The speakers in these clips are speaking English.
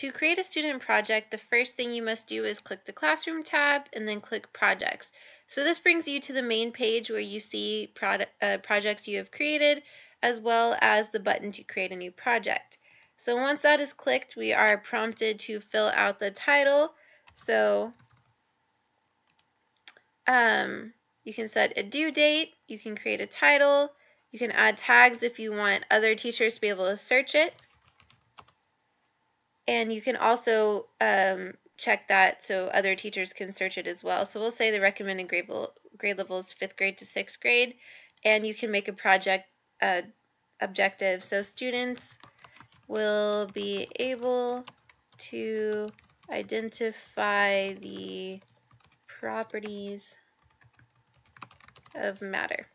to create a student project, the first thing you must do is click the Classroom tab and then click Projects. So this brings you to the main page where you see projects you have created, as well as the button to create a new project. So once that is clicked, we are prompted to fill out the title. So you can set a due date, you can create a title, you can add tags if you want other teachers to be able to search it, and you can also check that so other teachers can search it as well. So we'll say the recommended grade level is 5th grade to 6th grade, and you can make a project objective. So students will be able to identify the properties of matter.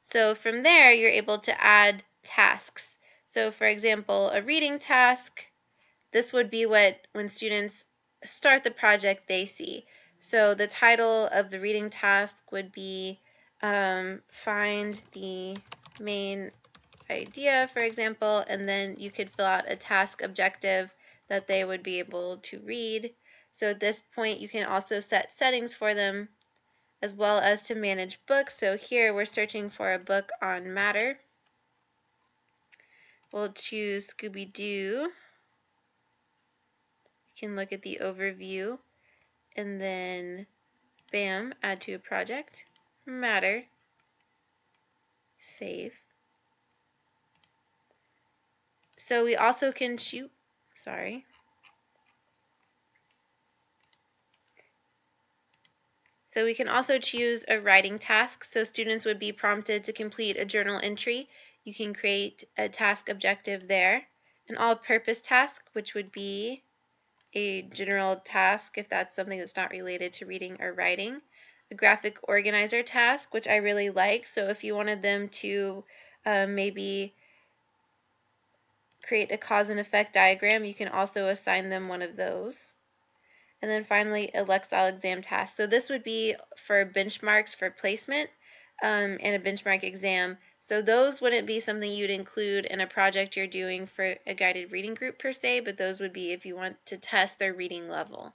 So from there, you're able to add tasks. So for example, a reading task, this would be what, when students start the project, they see. So the title of the reading task would be find the main idea, for example, and then you could fill out a task objective that they would be able to read. So at this point, you can also set settings for them, as well as to manage books. So here we're searching for a book on matter. We'll choose Scooby-Doo. You can look at the overview and then bam, add to a project, matter, save. So we also can So we can also choose a writing task. So students would be prompted to complete a journal entry. You can create a task objective there. An all-purpose task, which would be a general task if that's something that's not related to reading or writing. A graphic organizer task, which I really like. So if you wanted them to maybe create a cause and effect diagram, you can also assign them one of those. And then finally, a Lexile exam task. So this would be for benchmarks for placement and a benchmark exam. So those wouldn't be something you'd include in a project you're doing for a guided reading group per se, but those would be if you want to test their reading level.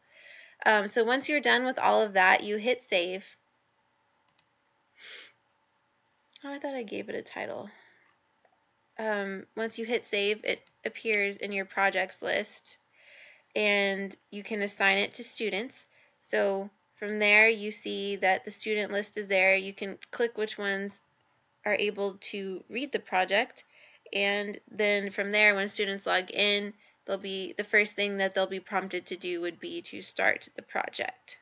So once you're done with all of that, you hit save. Oh, I thought I gave it a title. Once you hit save, it appears in your projects list, and you can assign it to students. So from there, you see that the student list is there. You can click which ones are able to read the project, and then from there, when students log in, the first thing that they'll be prompted to do would be to start the project.